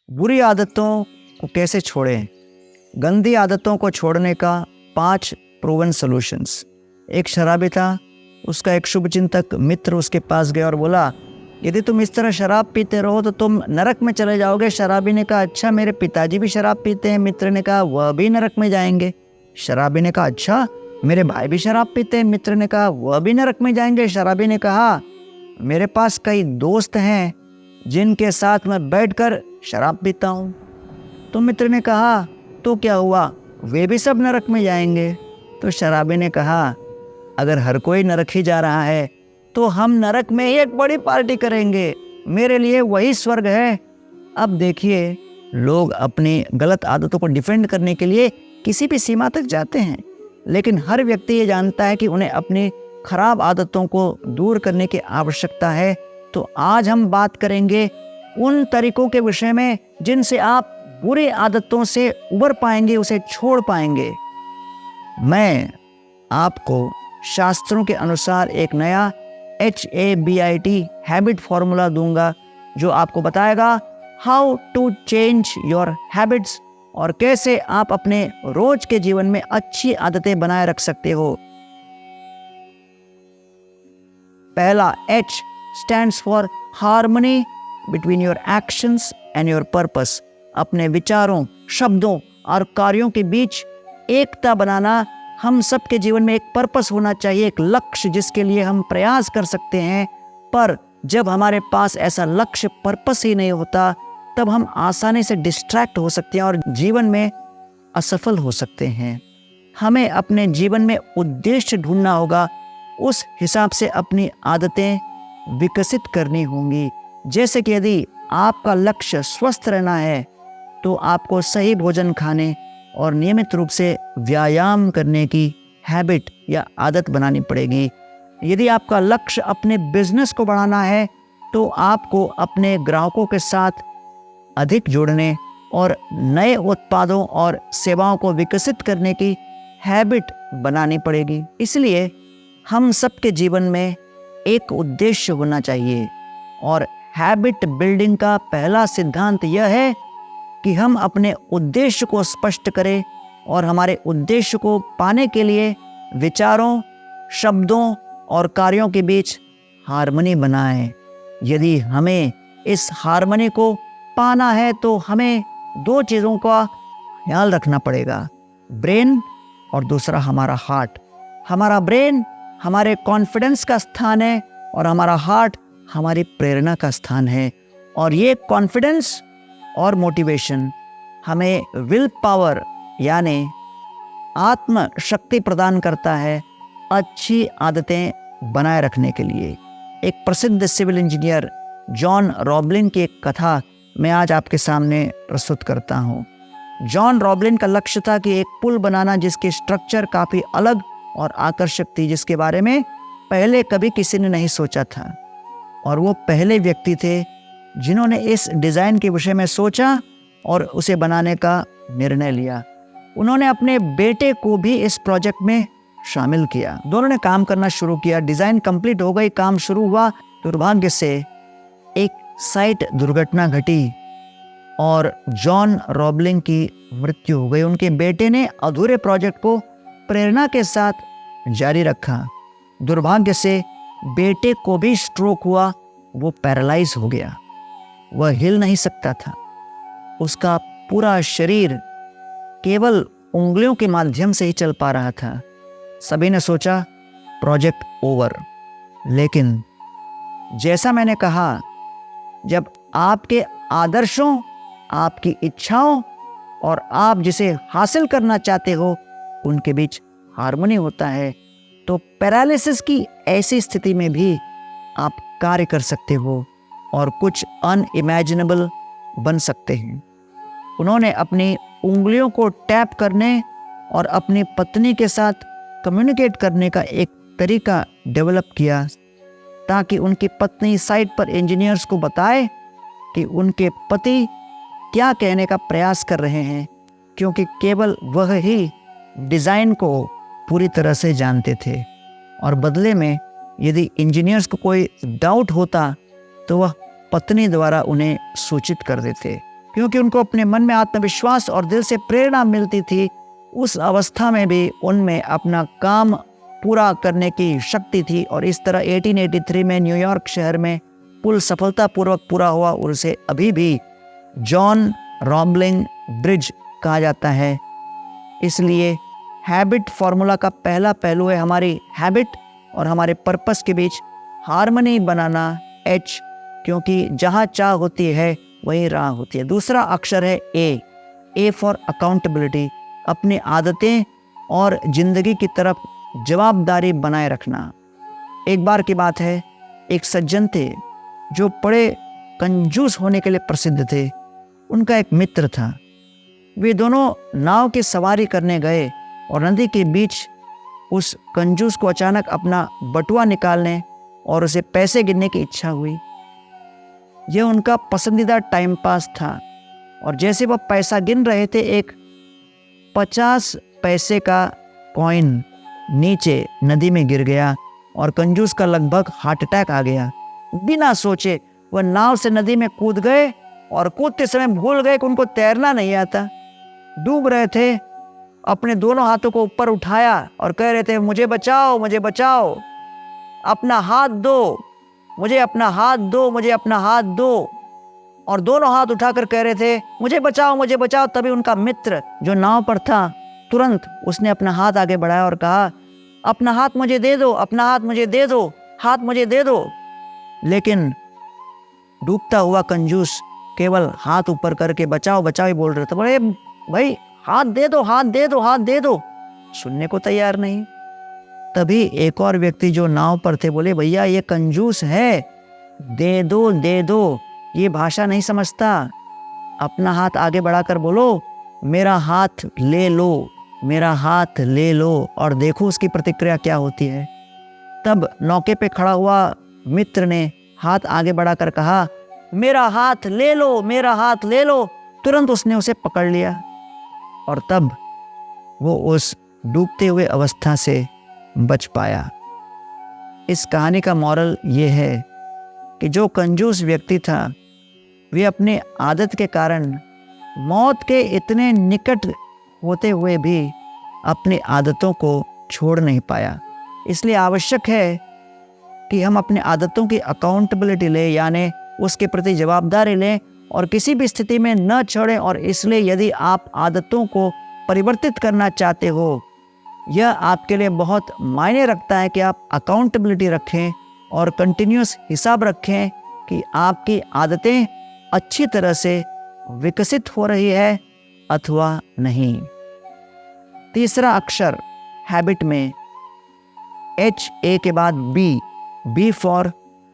बुरी आदतों को कैसे छोड़ें। गंदी आदतों को छोड़ने का 5 प्रूवन सॉल्यूशंस। एक शराबी था, उसका एक शुभचिंतक मित्र उसके पास गया और बोला, यदि तुम इस तरह शराब पीते रहो तो तुम नरक में चले जाओगे। शराबी ने कहा, अच्छा मेरे पिताजी भी शराब पीते हैं। मित्र ने कहा, वह भी नरक में जाएंगे। शराबी ने कहा, अच्छा मेरे भाई भी शराब पीते हैं। मित्र ने कहा, वह भी नरक में जाएंगे। शराबी ने कहा, मेरे पास कई दोस्त हैं जिनके साथ मैं बैठकर शराब पीता हूँ। तो मित्र ने कहा, तो क्या हुआ, वे भी सब नरक में जाएंगे। तो शराबी ने कहा, अगर हर कोई नरक ही जा रहा है तो हम नरक में ही एक बड़ी पार्टी करेंगे, मेरे लिए वही स्वर्ग है। अब देखिए, लोग अपनी गलत आदतों को डिफेंड करने के लिए किसी भी सीमा तक जाते हैं, लेकिन हर व्यक्ति ये जानता है कि उन्हें अपनी खराब आदतों को दूर करने की आवश्यकता है। तो आज हम बात करेंगे उन तरीकों के विषय में जिनसे आप बुरी आदतों से उबर पाएंगे, उसे छोड़ पाएंगे। मैं आपको शास्त्रों के अनुसार एक नया HABIT हैबिट फॉर्मूला दूंगा जो आपको बताएगा how to change your habits और कैसे आप अपने रोज के जीवन में अच्छी आदतें बनाए रख सकते हो। पहला H stands for harmony between your actions and your purpose. अपने विचारों, शब्दों और कार्यों के बीच एकता बनाना। हम सबके जीवन में एक पर्पस होना चाहिए, एक लक्ष्य जिसके लिए हम प्रयास कर सकते हैं। पर जब हमारे पास ऐसा लक्ष्य, पर्पस ही नहीं होता, तब हम आसानी से डिस्ट्रैक्ट हो सकते हैं और जीवन में असफल हो सकते हैं। हमें अपने जीवन में उद्देश्य ढूंढना होगा, उस हिसाब से अपनी आदतें विकसित करनी होंगी। जैसे कि यदि आपका लक्ष्य स्वस्थ रहना है तो आपको सही भोजन खाने और नियमित रूप से व्यायाम करने की हैबिट या आदत बनानी पड़ेगी। यदि आपका लक्ष्य अपने बिजनेस को बढ़ाना है तो आपको अपने ग्राहकों के साथ अधिक जुड़ने और नए उत्पादों और सेवाओं को विकसित करने की हैबिट बनानी पड़ेगी। इसलिए हम सबके जीवन में एक उद्देश्य होना चाहिए और हैबिट बिल्डिंग का पहला सिद्धांत यह है कि हम अपने उद्देश्य को स्पष्ट करें और हमारे उद्देश्य को पाने के लिए विचारों, शब्दों और कार्यों के बीच हार्मनी बनाएं। यदि हमें इस हार्मनी को पाना है तो हमें 2 चीज़ों का ख्याल रखना पड़ेगा, ब्रेन और दूसरा हमारा हार्ट। हमारा ब्रेन हमारे कॉन्फिडेंस का स्थान है और हमारा हार्ट हमारी प्रेरणा का स्थान है। और ये कॉन्फिडेंस और मोटिवेशन हमें विल पावर यानी आत्म शक्ति प्रदान करता है अच्छी आदतें बनाए रखने के लिए। एक प्रसिद्ध सिविल इंजीनियर जॉन रॉबलिन की एक कथा मैं आज आपके सामने प्रस्तुत करता हूँ। जॉन रॉबलिन का लक्ष्य था कि एक पुल बनाना जिसकी स्ट्रक्चर काफ़ी अलग और आकर्षक थी, जिसके बारे में पहले कभी किसी ने नहीं सोचा था। और वो पहले व्यक्ति थे जिन्होंने इस डिज़ाइन के विषय में सोचा और उसे बनाने का निर्णय लिया। उन्होंने अपने बेटे को भी इस प्रोजेक्ट में शामिल किया। दोनों ने काम करना शुरू किया। डिज़ाइन कंप्लीट हो गई, काम शुरू हुआ। दुर्भाग्य से एक साइट दुर्घटना घटी और जॉन रॉबलिन की मृत्यु हो गई। उनके बेटे ने अधूरे प्रोजेक्ट को प्रेरणा के साथ जारी रखा। दुर्भाग्य से बेटे को भी स्ट्रोक हुआ, वो पैरालाइज हो गया, वह हिल नहीं सकता था। उसका पूरा शरीर केवल उंगलियों के माध्यम से ही चल पा रहा था। सभी ने सोचा प्रोजेक्ट ओवर। लेकिन जैसा मैंने कहा, जब आपके आदर्शों, आपकी इच्छाओं और आप जिसे हासिल करना चाहते हो उनके बीच हार्मनी होता है तो पैरालिसिस की ऐसी स्थिति में भी आप कार्य कर सकते हो और कुछ अनइमेजिनेबल बन सकते हैं। उन्होंने अपनी उंगलियों को टैप करने और अपनी पत्नी के साथ कम्युनिकेट करने का एक तरीका डेवलप किया ताकि उनकी पत्नी साइट पर इंजीनियर्स को बताए कि उनके पति क्या कहने का प्रयास कर रहे हैं, क्योंकि केवल वह ही डिज़ाइन को पूरी तरह से जानते थे। और बदले में यदि इंजीनियर्स को कोई डाउट होता तो वह पत्नी द्वारा उन्हें सूचित कर देते। क्योंकि उनको अपने मन में आत्मविश्वास और दिल से प्रेरणा मिलती थी। उस अवस्था में भी उनमें अपना काम पूरा करने की शक्ति थी और इस तरह 1883 में न्यूयॉर्क शहर में पुल सफलतापूर्वक पूरा हुआ और उसे अभी भी जॉन रॉम्बलिंग ब्रिज कहा जाता है। इसलिए हैबिट फॉर्मूला का पहला पहलू है हमारी हैबिट और हमारे पर्पस के बीच हार्मनी बनाना, एच, क्योंकि जहाँ चाह होती है वहीं राह होती है। दूसरा अक्षर है ए फॉर अकाउंटेबिलिटी, अपनी आदतें और जिंदगी की तरफ जवाबदारी बनाए रखना। एक बार की बात है, एक सज्जन थे जो बड़े कंजूस होने के लिए प्रसिद्ध थे। उनका एक मित्र था। वे दोनों नाव की सवारी करने गए और नदी के बीच उस कंजूस को अचानक अपना बटुआ निकालने और उसे पैसे गिनने की इच्छा हुई। यह उनका पसंदीदा टाइम पास था और जैसे वह पैसा गिन रहे थे, एक 50 पैसे का कॉइन नीचे नदी में गिर गया और कंजूस का लगभग हार्ट अटैक आ गया। बिना सोचे वह नाव से नदी में कूद गए और कूदते समय भूल गए कि उनको तैरना नहीं आता। डूब रहे थे, अपने दोनों हाथों को ऊपर उठाया और कह रहे थे, मुझे बचाओ, मुझे बचाओ, अपना हाथ दो, मुझे अपना हाथ दो, मुझे अपना हाथ दो। और दोनों हाथ उठाकर कह रहे थे, मुझे बचाओ, मुझे बचाओ। तभी उनका मित्र जो नाव पर था, तुरंत उसने अपना हाथ आगे बढ़ाया और कहा, अपना हाथ मुझे दे दो, अपना हाथ मुझे दे दो, हाथ मुझे दे दो। लेकिन डूबता हुआ कंजूस केवल हाथ ऊपर करके बचाओ बचाओ ही बोल रहे थे। बोले, भाई हाथ दे दो, हाथ दे दो, हाथ दे दो। सुनने को तैयार नहीं। तभी एक और व्यक्ति जो नाव पर थे बोले, भैया ये कंजूस है, दे दो दे दो, ये भाषा नहीं समझता। अपना हाथ आगे बढ़ाकर बोलो, मेरा हाथ ले लो, मेरा हाथ ले लो, और देखो उसकी प्रतिक्रिया क्या होती है। तब नौके पे खड़ा हुआ मित्र ने हाथ आगे बढ़ाकर कहा, मेरा हाथ ले लो, मेरा हाथ ले लो। तुरंत उसने उसे पकड़ लिया और तब वो उस डूबते हुए अवस्था से बच पाया। इस कहानी का मॉरल ये है कि जो कंजूस व्यक्ति था, वे अपने आदत के कारण मौत के इतने निकट होते हुए भी अपनी आदतों को छोड़ नहीं पाया। इसलिए आवश्यक है कि हम अपनी आदतों की अकाउंटेबिलिटी लें, यानी उसके प्रति जवाबदारी लें और किसी भी स्थिति में न छोड़ें। और इसलिए यदि आप आदतों को परिवर्तित करना चाहते हो, यह आपके लिए बहुत मायने रखता है कि आप अकाउंटेबिलिटी रखें और कंटिन्यूस हिसाब रखें कि आपकी आदतें अच्छी तरह से विकसित हो रही है अथवा नहीं। तीसरा अक्षर हैबिट में एच, ए के बाद बी फॉर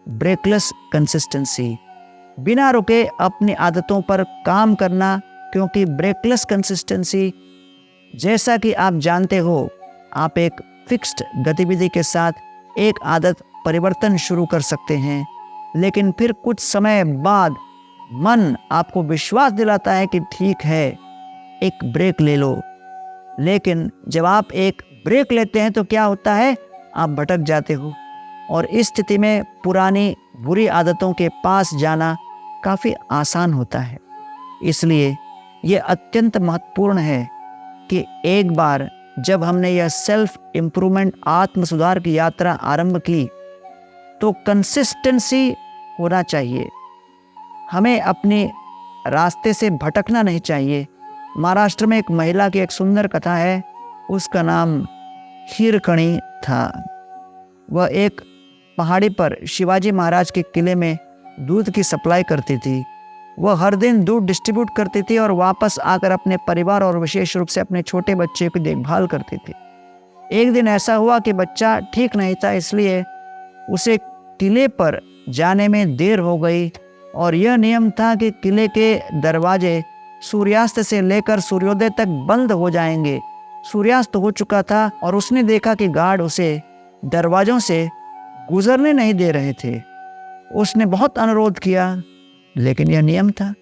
ब्रेकलेस कंसिस्टेंसी, बिना रुके अपनी आदतों पर काम करना। क्योंकि ब्रेकलेस कंसिस्टेंसी, जैसा कि आप जानते हो, आप एक फिक्स्ड गतिविधि के साथ एक आदत परिवर्तन शुरू कर सकते हैं, लेकिन फिर कुछ समय बाद मन आपको विश्वास दिलाता है कि ठीक है, एक ब्रेक ले लो। लेकिन जब आप एक ब्रेक लेते हैं तो क्या होता है, आप भटक जाते हो और इस स्थिति में पुरानी बुरी आदतों के पास जाना काफ़ी आसान होता है। इसलिए ये अत्यंत महत्वपूर्ण है कि एक बार जब हमने यह सेल्फ इम्प्रूवमेंट, आत्म सुधार की यात्रा आरंभ की, तो कंसिस्टेंसी होना चाहिए। हमें अपने रास्ते से भटकना नहीं चाहिए। महाराष्ट्र में एक महिला की एक सुंदर कथा है। उसका नाम हीरकणी था। वह एक पहाड़ी पर शिवाजी महाराज के किले में दूध की सप्लाई करती थी। वह हर दिन दूध डिस्ट्रीब्यूट करती थी और वापस आकर अपने परिवार और विशेष रूप से अपने छोटे बच्चे की देखभाल करती थी। एक दिन ऐसा हुआ कि बच्चा ठीक नहीं था, इसलिए उसे किले पर जाने में देर हो गई और यह नियम था कि किले के दरवाजे सूर्यास्त से लेकर सूर्योदय तक बंद हो जाएंगे। सूर्यास्त हो चुका था और उसने देखा कि गार्ड उसे दरवाजों से गुजरने नहीं दे रहे थे। उसने बहुत अनुरोध किया, लेकिन यह नियम था।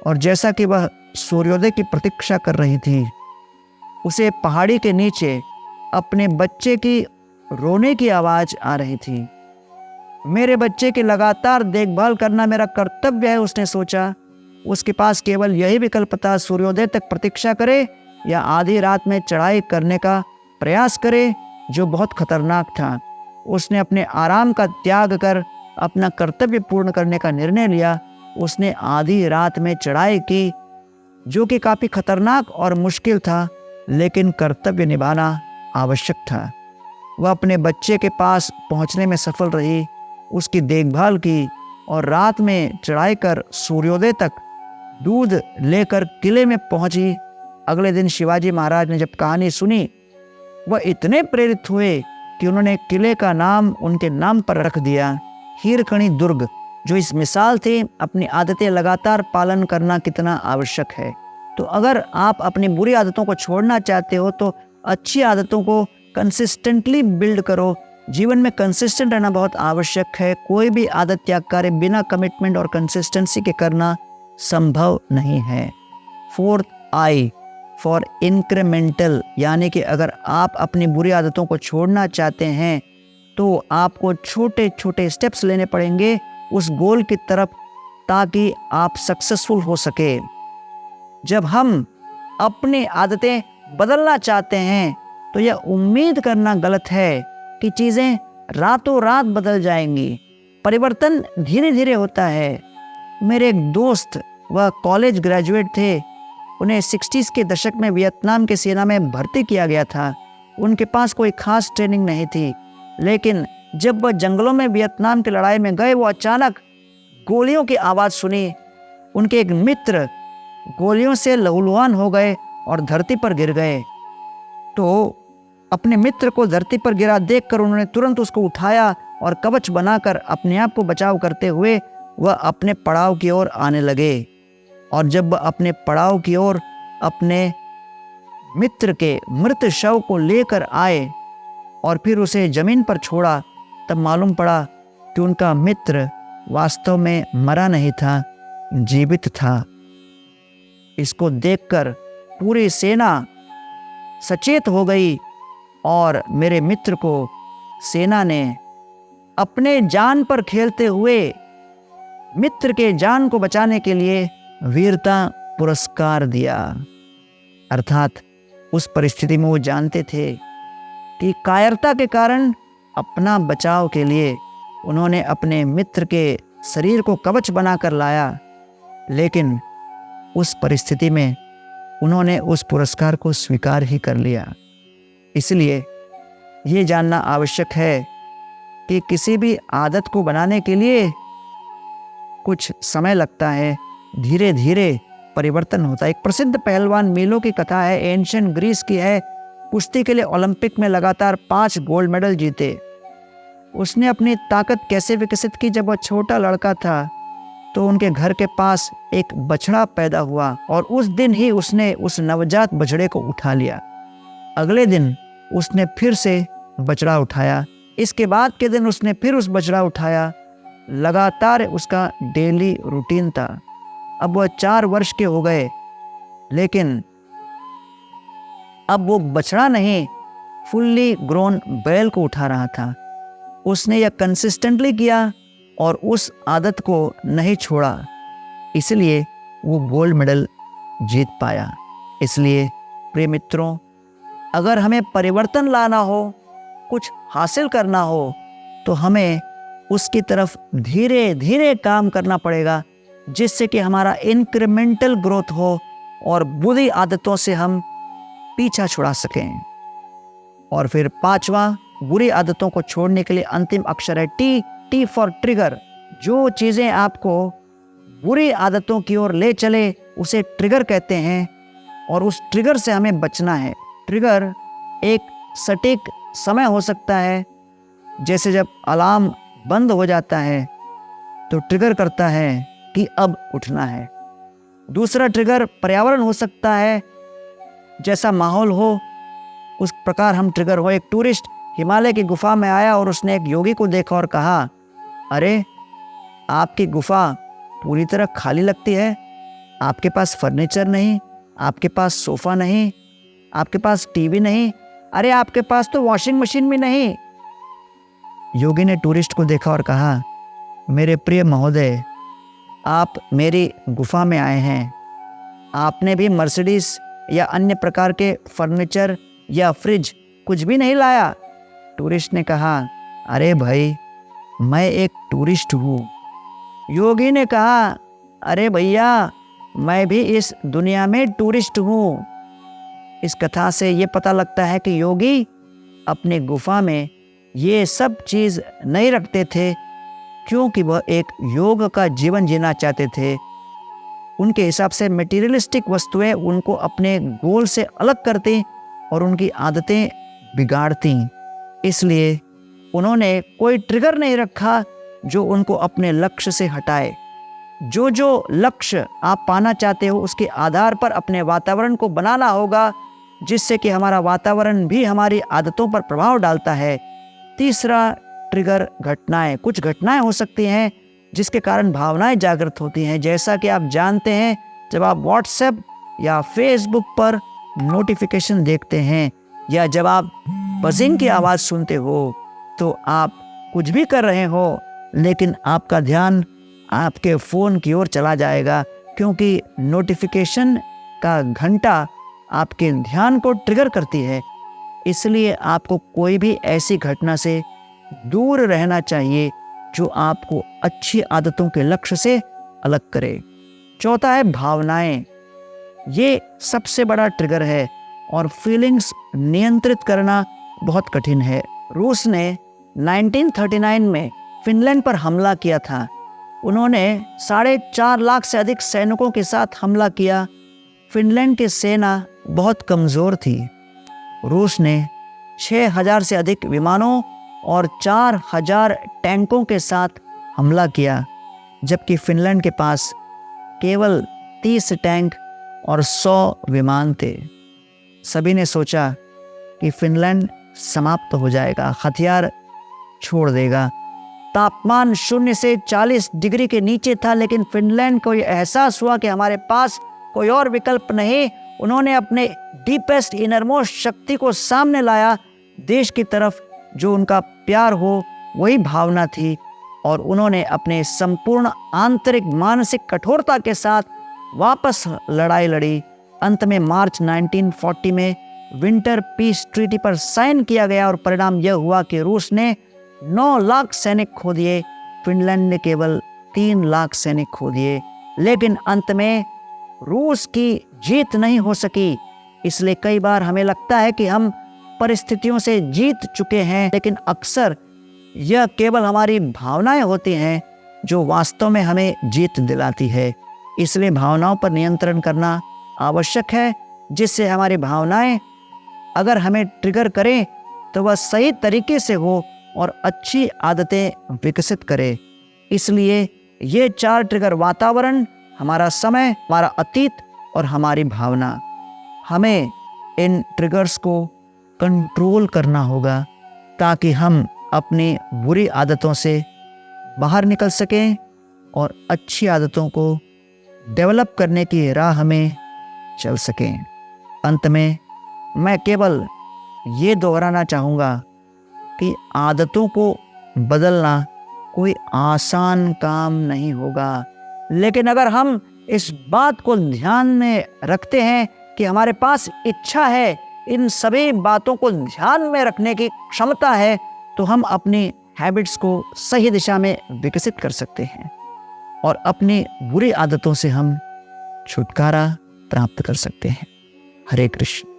और जैसा कि वह सूर्योदय की प्रतीक्षा कर रही थी, उसे पहाड़ी के नीचे अपने बच्चे की रोने की आवाज़ आ रही थी। मेरे बच्चे की लगातार देखभाल करना मेरा कर्तव्य है, उसने सोचा। उसके पास केवल यही विकल्प था, सूर्योदय तक प्रतीक्षा करे या आधी रात में चढ़ाई करने का प्रयास करे, जो बहुत खतरनाक था। उसने अपने आराम का त्याग कर अपना कर्तव्य पूर्ण करने का निर्णय लिया। उसने आधी रात में चढ़ाई की, जो कि काफ़ी खतरनाक और मुश्किल था, लेकिन कर्तव्य निभाना आवश्यक था। वह अपने बच्चे के पास पहुंचने में सफल रही, उसकी देखभाल की और रात में चढ़ाई कर सूर्योदय तक दूध लेकर किले में पहुंची। अगले दिन शिवाजी महाराज ने जब कहानी सुनी, वह इतने प्रेरित हुए कि उन्होंने किले का नाम उनके नाम पर रख दिया, हीरकणी दुर्ग, जो इस मिसाल थी अपनी आदतें लगातार पालन करना कितना आवश्यक है। तो अगर आप अपनी बुरी आदतों को छोड़ना चाहते हो तो अच्छी आदतों को कंसिस्टेंटली बिल्ड करो। जीवन में कंसिस्टेंट रहना बहुत आवश्यक है। कोई भी आदत त्याग कार्य बिना कमिटमेंट और कंसिस्टेंसी के करना संभव नहीं है। 4th I फॉर इंक्रीमेंटल, यानी कि अगर आप अपनी बुरी आदतों को छोड़ना चाहते हैं तो आपको छोटे छोटे स्टेप्स लेने पड़ेंगे उस गोल की तरफ, ताकि आप सक्सेसफुल हो सके। जब हम अपनी आदतें बदलना चाहते हैं तो यह उम्मीद करना गलत है कि चीज़ें रातों रात बदल जाएंगी। परिवर्तन धीरे धीरे होता है। मेरे एक दोस्त, वह कॉलेज ग्रेजुएट थे, उन्हें 60s के दशक में वियतनाम की सेना में भर्ती किया गया था। उनके पास कोई खास ट्रेनिंग नहीं थी, लेकिन जब वह जंगलों में वियतनाम की लड़ाई में गए, वो अचानक गोलियों की आवाज़ सुनी। उनके एक मित्र गोलियों से लहूलुहान हो गए और धरती पर गिर गए। तो अपने मित्र को धरती पर गिरा देखकर उन्होंने तुरंत उसको उठाया और कवच बनाकर अपने आप को बचाव करते हुए वह अपने पड़ाव की ओर आने लगे। और जब वह अपने पड़ाव की ओर अपने मित्र के मृत शव को लेकर आए और फिर उसे जमीन पर छोड़ा, तब मालूम पड़ा कि उनका मित्र वास्तव में मरा नहीं था, जीवित था। इसको देखकर पूरी सेना सचेत हो गई और मेरे मित्र को सेना ने अपने जान पर खेलते हुए मित्र के जान को बचाने के लिए वीरता पुरस्कार दिया। अर्थात उस परिस्थिति में वो जानते थे कि कायरता के कारण अपना बचाव के लिए उन्होंने अपने मित्र के शरीर को कवच बनाकर लाया, लेकिन उस परिस्थिति में उन्होंने उस पुरस्कार को स्वीकार ही कर लिया। इसलिए ये जानना आवश्यक है कि किसी भी आदत को बनाने के लिए कुछ समय लगता है, धीरे धीरे परिवर्तन होता है। एक प्रसिद्ध पहलवान मीलो की कथा है, एंशियंट ग्रीस की है। कुश्ती के लिए ओलंपिक में लगातार 5 गोल्ड मेडल जीते। उसने अपनी ताकत कैसे विकसित की? जब वह छोटा लड़का था तो उनके घर के पास एक बछड़ा पैदा हुआ और उस दिन ही उसने उस नवजात बछड़े को उठा लिया। अगले दिन उसने फिर से बछड़ा उठाया, इसके बाद के दिन उसने फिर उस बछड़ा उठाया। लगातार उसका डेली रूटीन था। अब वह 4 वर्ष के हो गए, लेकिन अब वो बछड़ा नहीं, फुल्ली ग्रोन बैल को उठा रहा था। उसने यह कंसिस्टेंटली किया और उस आदत को नहीं छोड़ा, इसलिए वो गोल्ड मेडल जीत पाया। इसलिए प्रिय मित्रों, अगर हमें परिवर्तन लाना हो, कुछ हासिल करना हो, तो हमें उसकी तरफ धीरे धीरे काम करना पड़ेगा, जिससे कि हमारा इंक्रीमेंटल ग्रोथ हो और बुरी आदतों से हम पीछा छुड़ा सकें। और फिर 5वां, बुरी आदतों को छोड़ने के लिए अंतिम अक्षर है टी फॉर ट्रिगर। जो चीज़ें आपको बुरी आदतों की ओर ले चले उसे ट्रिगर कहते हैं, और उस ट्रिगर से हमें बचना है। ट्रिगर एक सटीक समय हो सकता है, जैसे जब अलार्म बंद हो जाता है तो ट्रिगर करता है कि अब उठना है। दूसरा ट्रिगर पर्यावरण हो सकता है, जैसा माहौल हो उस प्रकार हम ट्रिगर हो। एक टूरिस्ट हिमालय की गुफा में आया और उसने एक योगी को देखा और कहा, अरे आपकी गुफा पूरी तरह खाली लगती है, आपके पास फर्नीचर नहीं, आपके पास सोफ़ा नहीं, आपके पास टीवी नहीं, अरे आपके पास तो वॉशिंग मशीन भी नहीं। योगी ने टूरिस्ट को देखा और कहा, मेरे प्रिय महोदय, आप मेरी गुफा में आए हैं। आपने भी मर्सिडीज या अन्य प्रकार के फर्नीचर या फ्रिज कुछ भी नहीं लाया। टूरिस्ट ने कहा, अरे भाई, मैं एक टूरिस्ट हूँ। योगी ने कहा, अरे भैया, मैं भी इस दुनिया में टूरिस्ट हूँ। इस कथा से ये पता लगता है कि योगी अपनी गुफा में ये सब चीज़ नहीं रखते थे, क्योंकि वह एक योग का जीवन जीना चाहते थे। उनके हिसाब से मटेरियलिस्टिक वस्तुएं उनको अपने गोल से अलग करती और उनकी आदतें बिगाड़ती। इसलिए उन्होंने कोई ट्रिगर नहीं रखा जो उनको अपने लक्ष्य से हटाए। जो लक्ष्य आप पाना चाहते हो उसके आधार पर अपने वातावरण को बनाना होगा, जिससे कि हमारा वातावरण भी हमारी आदतों पर प्रभाव डालता है। तीसरा ट्रिगर घटनाएं। कुछ घटनाएं हो सकती हैं जिसके कारण भावनाएं जागृत होती हैं। जैसा कि आप जानते हैं, जब आप व्हाट्सएप या फेसबुक पर नोटिफिकेशन देखते हैं या जब आप बजिंग की आवाज़ सुनते हो, तो आप कुछ भी कर रहे हो लेकिन आपका ध्यान आपके फ़ोन की ओर चला जाएगा, क्योंकि नोटिफिकेशन का घंटा आपके ध्यान को ट्रिगर करती है। इसलिए आपको कोई भी ऐसी घटना से दूर रहना चाहिए जो आपको अच्छी आदतों के लक्ष्य से अलग करे। चौथा है भावनाएं। ये सबसे बड़ा ट्रिगर है और फीलिंग्स नियंत्रित करना बहुत कठिन है। रूस ने 1939 में फिनलैंड पर हमला किया था। उन्होंने 4.5 लाख से अधिक सैनिकों के साथ हमला किया। फिनलैंड की सेना बहुत कमज़ोर थी। रूस ने 6,000 से अधिक विमानों और 4,000 टैंकों के साथ हमला किया, जबकि फिनलैंड के पास केवल 30 टैंक और 100 विमान थे। सभी ने सोचा कि फिनलैंड समाप्त हो जाएगा, हथियार छोड़ देगा। तापमान 0 से 40 डिग्री के नीचे था, लेकिन फिनलैंड को यह एहसास हुआ कि हमारे पास कोई और विकल्प नहीं। उन्होंने अपने डीपेस्ट इनरमोस्ट शक्ति को सामने लाया। देश की तरफ जो उनका प्यार हो वही भावना थी, और उन्होंने अपने संपूर्ण आंतरिक मानसिक कठोरता के साथ वापस लड़ाई लड़ी। अंत में मार्च 1940 में विंटर पीस ट्रीटी पर साइन किया गया और परिणाम यह हुआ कि रूस ने 9 लाख सैनिक खो दिए, फिनलैंड ने केवल 3 लाख सैनिक खो दिए। लेकिन अंत में रूस की जीत नहीं हो सकी। इसलिए कई बार हमें लगता है कि हम परिस्थितियों से जीत चुके हैं, लेकिन अक्सर यह केवल हमारी भावनाएं होती हैं जो वास्तव में हमें जीत दिलाती है। इसलिए भावनाओं पर नियंत्रण करना आवश्यक है, जिससे हमारी भावनाएं अगर हमें ट्रिगर करें तो वह सही तरीके से हो और अच्छी आदतें विकसित करे। इसलिए ये 4 ट्रिगर, वातावरण, हमारा समय, हमारा अतीत और हमारी भावना, हमें इन ट्रिगर्स को कंट्रोल करना होगा ताकि हम अपनी बुरी आदतों से बाहर निकल सकें और अच्छी आदतों को डेवलप करने की राह में चल सकें। अंत में मैं केवल ये दोहराना चाहूँगा कि आदतों को बदलना कोई आसान काम नहीं होगा, लेकिन अगर हम इस बात को ध्यान में रखते हैं कि हमारे पास इच्छा है, इन सभी बातों को ध्यान में रखने की क्षमता है, तो हम अपनी हैबिट्स को सही दिशा में विकसित कर सकते हैं और अपनी बुरी आदतों से हम छुटकारा प्राप्त कर सकते हैं। हरे कृष्ण।